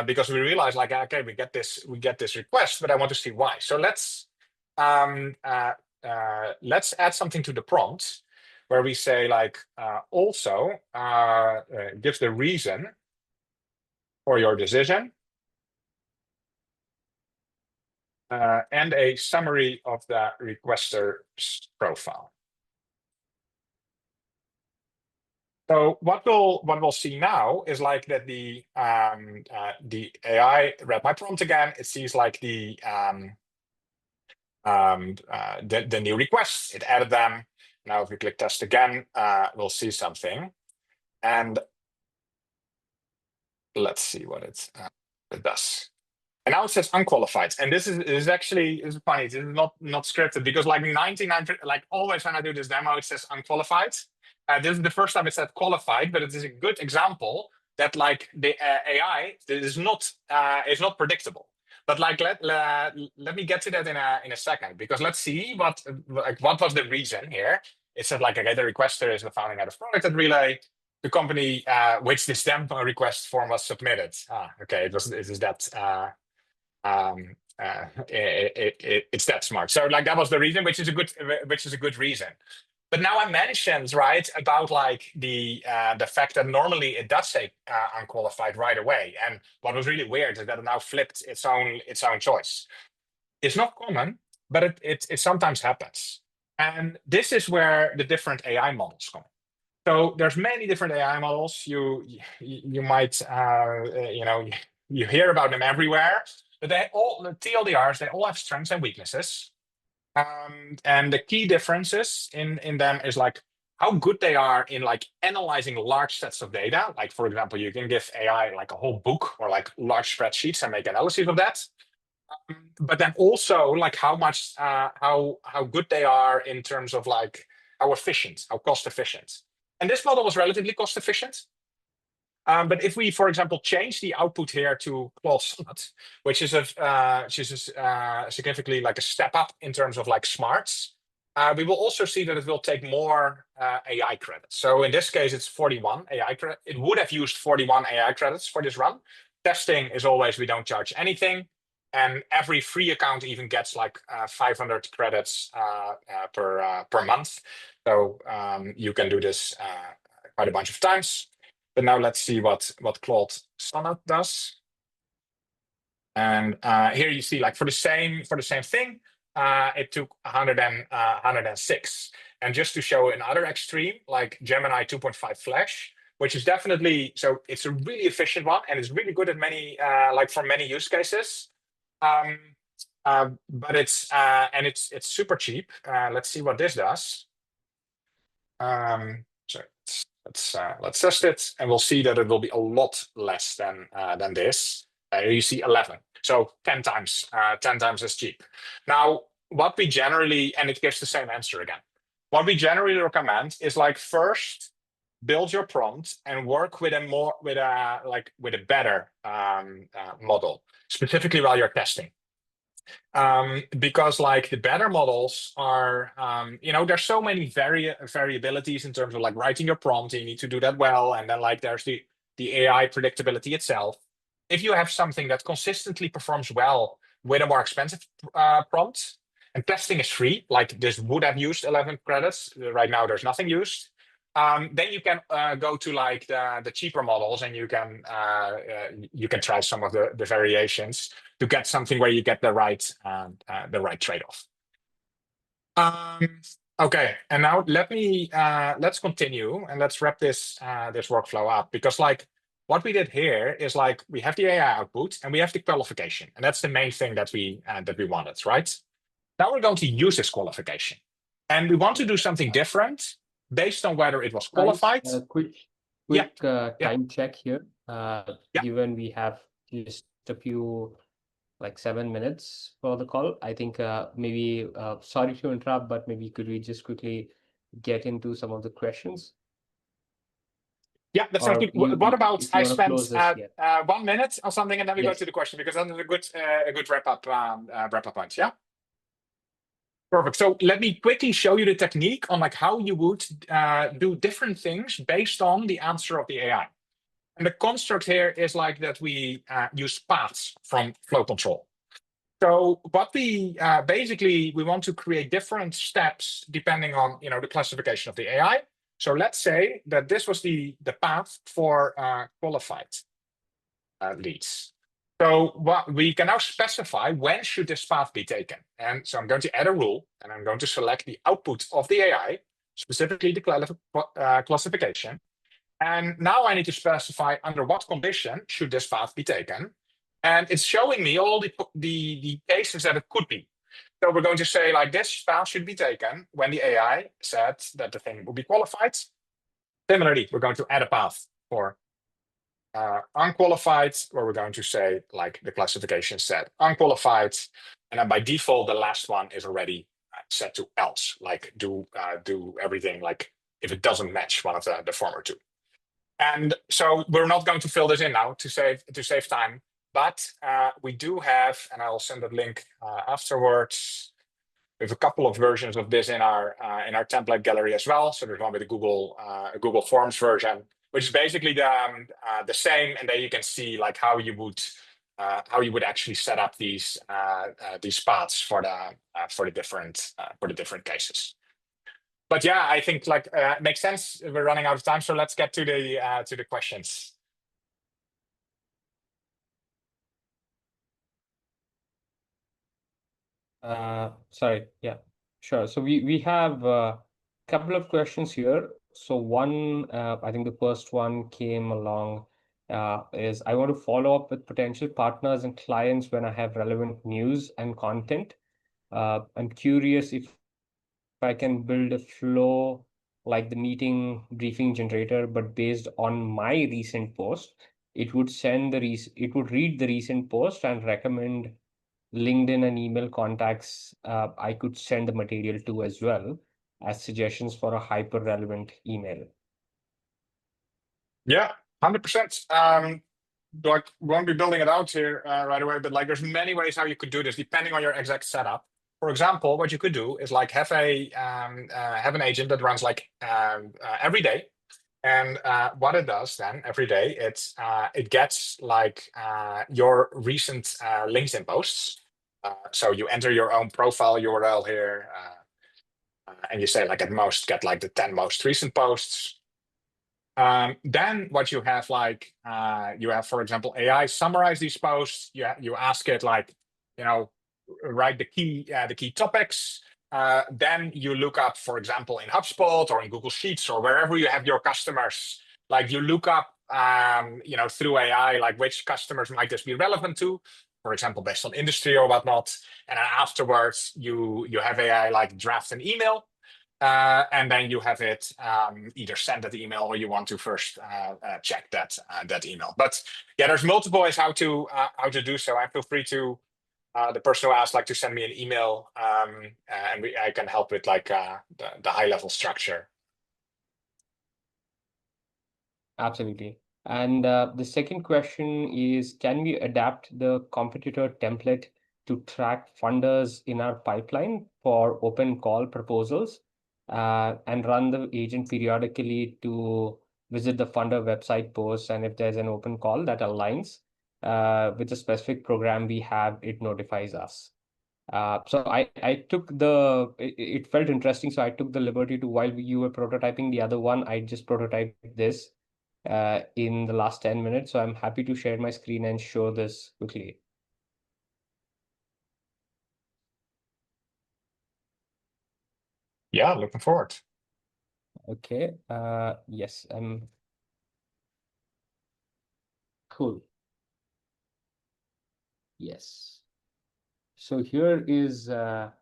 because we realize like, okay, we get this request, but I want to see why. So let's add something to the prompt where we say like also give the reason for your decision and a summary of the requester's profile. So what we'll see now is like that the AI read my prompt again. It sees like the new requests. It added them. Now, if we click test again, we'll see something. And let's see what it does. And now it says unqualified. And this is actually funny. This is not scripted, because like 99%, like always when I do this demo, it says unqualified. This is the first time it said qualified, but it is a good example that like the AI is not predictable. But like let me get to that in a second, because let's see what was the reason here. It said like, okay, the requester is the founding head of product at Relay, the company which this demo request form was submitted. Okay, it's that smart. So like that was the reason, which is a good reason. But now I mentioned right about like the fact that normally it does say unqualified right away. And what was really weird is that it now flipped its own choice. It's not common, but it sometimes happens. And this is where the different AI models come. So there's many different AI models. You might you hear about them everywhere, but the TLDRs, they all have strengths and weaknesses. And the key differences in them is like how good they are in like analyzing large sets of data. Like for example, you can give AI like a whole book or like large spreadsheets and make analysis of that. But then also like how good they are in terms of like how efficient, how cost efficient. And this model was relatively cost efficient. But if we, for example, change the output here to Claude Sonnet, which is significantly like a step up in terms of like smarts, we will also see that it will take more AI credits. So in this case, it's 41 AI credits. It would have used 41 AI credits for this run. Testing is always, we don't charge anything. And every free account even gets like 500 credits per month. So you can do this quite a bunch of times. But now let's see what Claude Sonnet does. And here you see like for the same thing, it took 106. And just to show another extreme, like Gemini 2.5 Flash, which is definitely, so it's a really efficient one and it's really good at many, like for many use cases. But it's super cheap. Let's see what this does. So let's test it, and we'll see that it will be a lot less than this. You see 11, so 10 times as cheap. Now, what we generally, and it gives the same answer again. What we generally recommend is like first build your prompt and work with a better model, specifically while you're testing. Because like the better models are, there's so many variabilities in terms of like writing your prompt. You need to do that well, and then like there's the AI predictability itself. If you have something that consistently performs well with a more expensive prompt, and testing is free, like this would have used 11 credits. Right now, there's nothing used. Then you can go to like the cheaper models, and you can try some of the variations to get something where you get the right trade-off. Okay, and now let's continue and let's wrap this workflow up, because like what we did here is like we have the AI output and we have the qualification, and that's the main thing that we wanted, right? Now we're going to use this qualification, and we want to do something different based on whether it was qualified. Quick time check here. Given we have just a few, like 7 minutes for the call, I think maybe, sorry to interrupt, but maybe could we just quickly get into some of the questions? Yeah, that sounds good. What about I spend 1 minute or something, and then we go to the question, because that's a good wrap up point. Yeah. Perfect. So let me quickly show you the technique on like how you would do different things based on the answer of the AI. And the construct here is like that we use paths from flow control. So what we basically, we want to create different steps depending on the classification of the AI. So let's say that this was the path for qualified leads. So what we can now specify when should this path be taken. And so I'm going to add a rule, and I'm going to select the output of the AI, specifically the classification. And now I need to specify under what condition should this path be taken. And it's showing me all the cases that it could be. So we're going to say like this path should be taken when the AI said that the thing will be qualified. Similarly, we're going to add a path for unqualified, where we're going to say like the classification said unqualified, and then by default the last one is already set to else, like do everything like if it doesn't match one of the former two. And so we're not going to fill this in now to save time, but we do have, and I'll send that link afterwards. We have a couple of versions of this in our template gallery as well. So there's one with a Google Forms version, which is basically the same, and there you can see like how you would actually set up these paths for the different cases. But yeah, I think like it makes sense. We're running out of time, so let's get to the questions. Sorry, yeah, sure. So we have a couple of questions here. So one, I think the first one came along is I want to follow up with potential partners and clients when I have relevant news and content. I'm curious if I can build a flow like the meeting briefing generator, but based on my recent post. It would read the recent post and recommend LinkedIn and email contacts I could send the material to as well as suggestions for a hyper relevant email. Yeah, 100%. Like won't be building it out here right away, but like there's many ways how you could do this depending on your exact setup. For example, what you could do is like have an agent that runs like every day. And what it does then every day, it gets like your recent LinkedIn posts. So you enter your own profile URL here, and you say like at most get like the 10 most recent posts. Then what you have for example, AI summarize these posts. You ask it like, write the key topics. Then you look up, for example, in HubSpot or in Google Sheets or wherever you have your customers. Like you look up, through AI, like which customers might this be relevant to, for example, based on industry or whatnot. And then afterwards, you have AI like draft an email. And then you have it either send that email or you want to first check that email. But yeah, there's multiple ways how to do so. And feel free to the person who asked to send me an email, and I can help with the high level structure. Absolutely. And the second question is, can we adapt the competitor template to track funders in our pipeline for open call proposals, and run the agent periodically to visit the funder website posts, and if there's an open call that aligns with a specific program we have, it notifies us. So I took it felt interesting, so I took the liberty to, while you were prototyping the other one, I just prototyped this in the last 10 minutes. So I'm happy to share my screen and show this quickly. Yeah, looking forward. Okay. Yes, I'm cool. Yes. So here is, and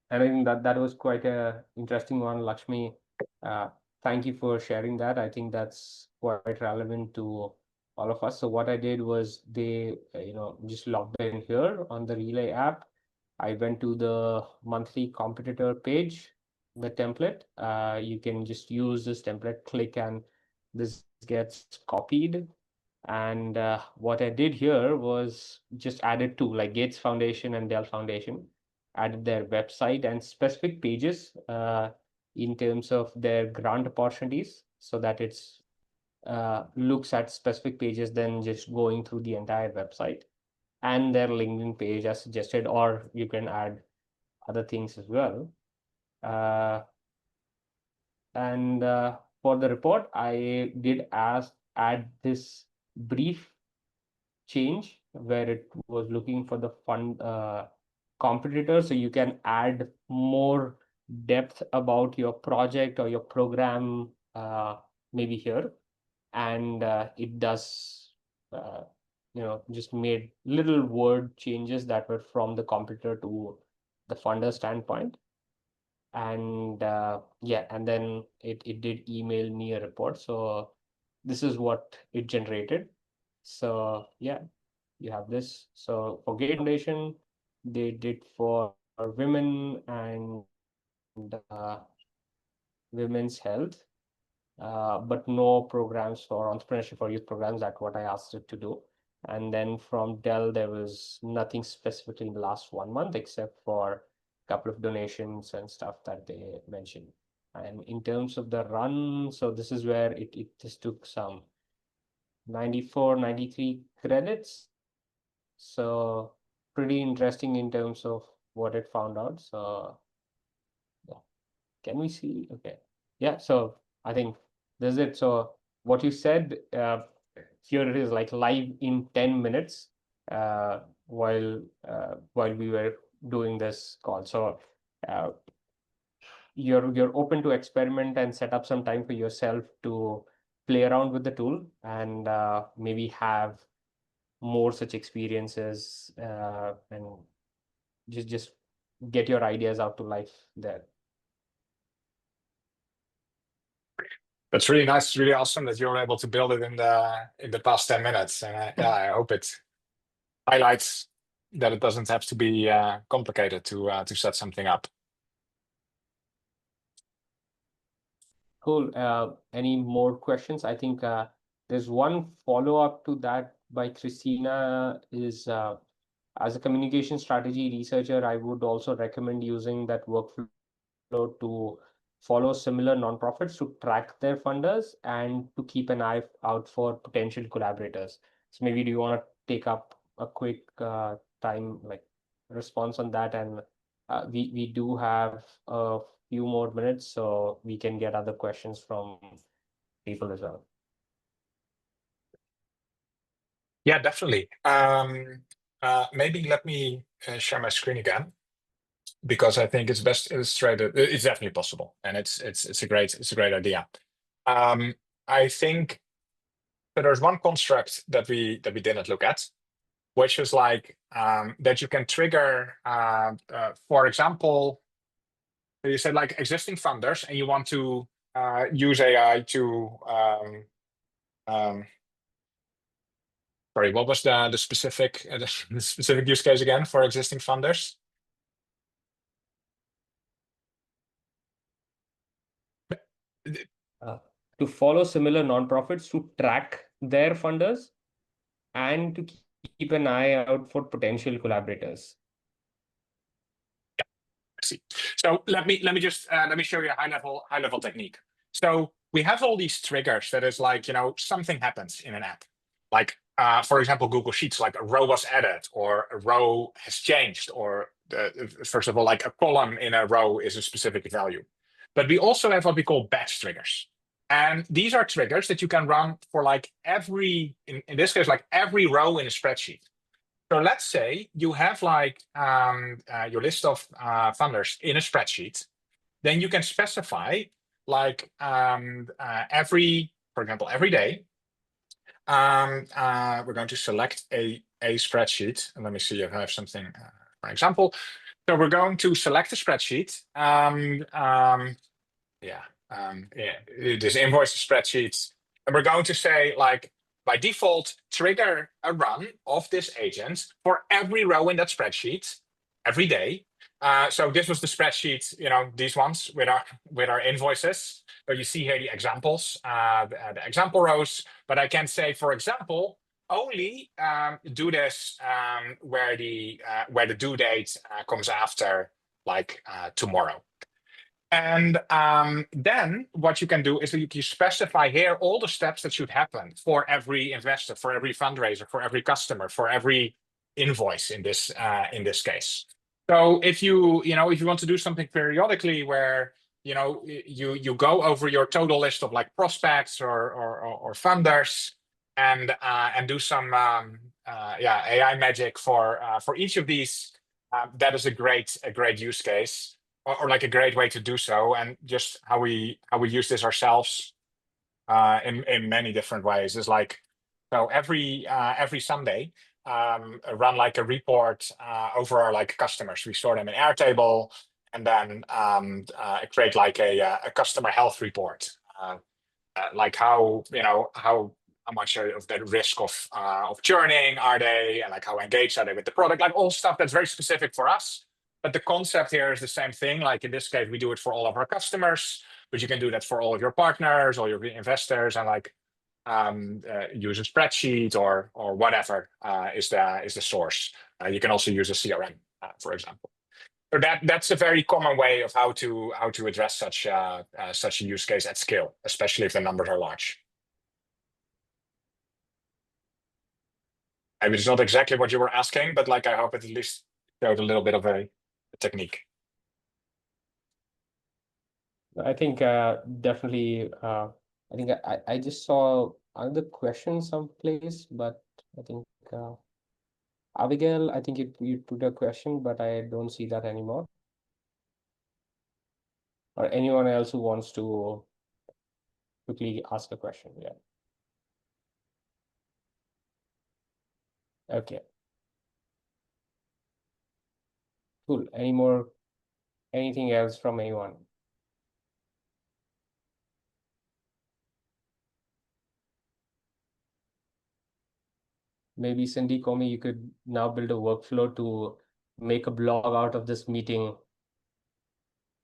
I think that was quite a interesting one, Lakshmi. Uh, Thank you for sharing that. I think that's quite relevant to all of us. So what I did was they, just logged in here on the Relay app. I went to the monthly competitor page, the template. You can just use this template, click, and this gets copied. And what I did here was just added two, like Gates Foundation and Dell Foundation, added their website and specific pages in terms of their grant opportunities, so that it's looks at specific pages than just going through the entire website, and their LinkedIn page as suggested, or you can add other things as well. And for the report, I did add this brief change where it was looking for the fund competitor, so you can add more depth about your project or your program, maybe here, and it does just made little word changes that were from the competitor to the funder standpoint. And yeah, and then it did email me a report. So this is what it generated. So yeah, you have this. So for Gate Foundation, they did for women and women's health, but no programs for entrepreneurship or youth programs. That's what I asked it to do. And then from Dell, there was nothing specifically in the last 1 month except for a couple of donations and stuff that they mentioned. And in terms of the run, so this is where it just took some 94, 93 credits. So pretty interesting in terms of what it found out. So yeah, can we see? Okay. Yeah, so I think this is it. So what you said, here it is, like live in 10 minutes while we were doing this call. So uh, you're open to experiment and set up some time for yourself to play around with the tool and maybe have more such experiences, and just get your ideas out to life there. That's really nice. It's really awesome that you were able to build it in the past 10 minutes. And I hope it highlights that it doesn't have to be complicated to set something up. Cool. Any more questions? I think there's one follow-up to that by Christina is, as a communication strategy researcher, I would also recommend using that workflow to follow similar nonprofits to track their funders and to keep an eye out for potential collaborators. So maybe do you want to take up a quick time, like response on that? And we do have a few more minutes, so we can get other questions from people as well. Yeah, definitely. Maybe let me share my screen again, because I think it's best illustrated. It's definitely possible, and it's a great idea. I think that there's one construct that we didn't look at, which is like that you can trigger, for example, you said like existing funders, and you want to use AI to sorry, what was the specific the specific use case again for existing funders? To follow similar nonprofits, to track their funders, and to keep an eye out for potential collaborators. See. So let me just let me show you a high level technique. So we have all these triggers that is like, you know, something happens in an app. Like for example, Google Sheets, like a row was added or a row has changed, or first of all, like a column in a row is a specific value. But we also have what we call batch triggers. And these are triggers that you can run for like every, in this case, like every row in a spreadsheet. So let's say you have like your list of funders in a spreadsheet. Then you can specify like for example, every day, we're going to select a spreadsheet. And let me see if I have something, for example. So we're going to select a spreadsheet. This invoice spreadsheet. And we're going to say like, by default, trigger a run of this agent for every row in that spreadsheet every day. So this was the spreadsheet, you know, these ones with our invoices. So you see here the examples, the example rows. But I can say, for example, only do this where the due date comes after, like tomorrow. And then what you can do is that you specify here all the steps that should happen for every investor, for every fundraiser, for every customer, for every invoice in this case. So if you want to do something periodically where you go over your total list of like prospects or funders and do some AI magic for each of these, that is a great use case. Or like a great way to do so, and just how we use this ourselves in many different ways is like, so every Sunday run like a report over our like customers. We store them in Airtable, and then create like a customer health report, like how much of the risk of churning are they, and like how engaged are they with the product, like all stuff that's very specific for us. But the concept here is the same thing. Like in this case, we do it for all of our customers, but you can do that for all of your partners, all your investors, and like use a spreadsheet or whatever is the source. You can also use a CRM, for example. So that's a very common way of how to address such a use case at scale, especially if the numbers are large. Maybe it's not exactly what you were asking, but like I hope it at least showed a little bit of a technique. I think definitely. I think I just saw another question someplace, but I think Abigail, I think you put a question, but I don't see that anymore. Or anyone else who wants to quickly ask a question. Yeah. Okay. Cool. Anything else from anyone? Maybe Cindy, Komi, you could now build a workflow to make a blog out of this meeting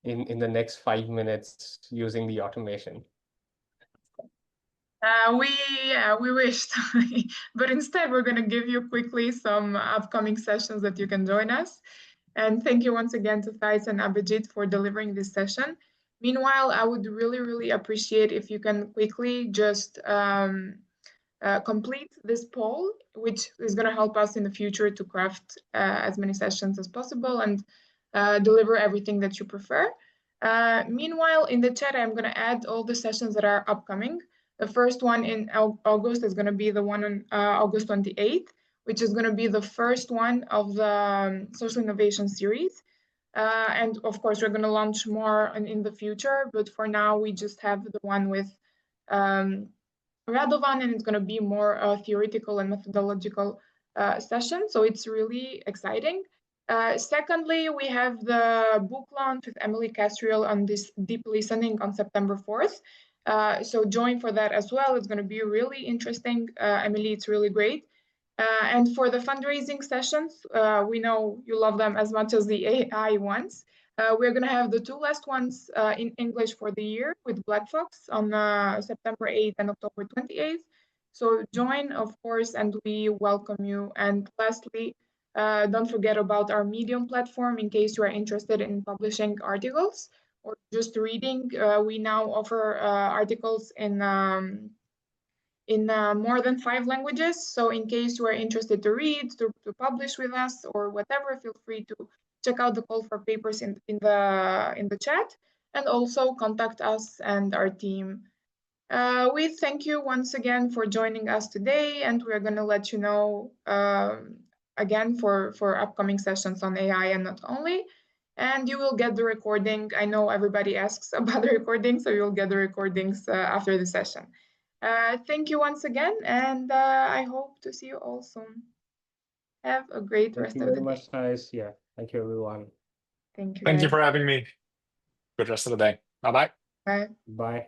in the next 5 minutes using the automation. We wished, but instead we're going to give you quickly some upcoming sessions that you can join us. And thank you once again to Thijs and Abhijit for delivering this session. Meanwhile, I would really, really appreciate if you can quickly just complete this poll, which is going to help us in the future to craft as many sessions as possible and deliver everything that you prefer. Meanwhile, in the chat, I'm going to add all the sessions that are upcoming. The first one in August is going to be the one on August 28th, which is going to be the first one of the social innovation series. And of course, we're going to launch more in the future, but for now, we just have the one with Radovan, and it's going to be more theoretical and methodological session. So it's really exciting. Secondly, we have the book launch with Emily Castriel on this deep listening on September 4th. So join for that as well. It's going to be really interesting. Emily, it's really great. And for the fundraising sessions, we know you love them as much as the AI ones. We're going to have the two last ones in English for the year with Black Fox on September 8th and October 28th. So join, of course, and we welcome you. And lastly, don't forget about our Medium platform in case you are interested in publishing articles or just reading. We now offer articles in more than 5 languages. So in case you are interested to read, to publish with us or whatever, feel free to check out the call for papers in the chat, and also contact us and our team. We thank you once again for joining us today, and we're going to let you know again for upcoming sessions on AI and not only. And you will get the recording. I know everybody asks about the recording, so you'll get the recordings after the session. Thank you once again, and I hope to see you all soon. Have a great rest of the day. Thank you very much, Thijs. Yeah, thank you, everyone. Thank you. Thank you guys. for having me. Good rest of the day. Bye-bye. Bye. Bye.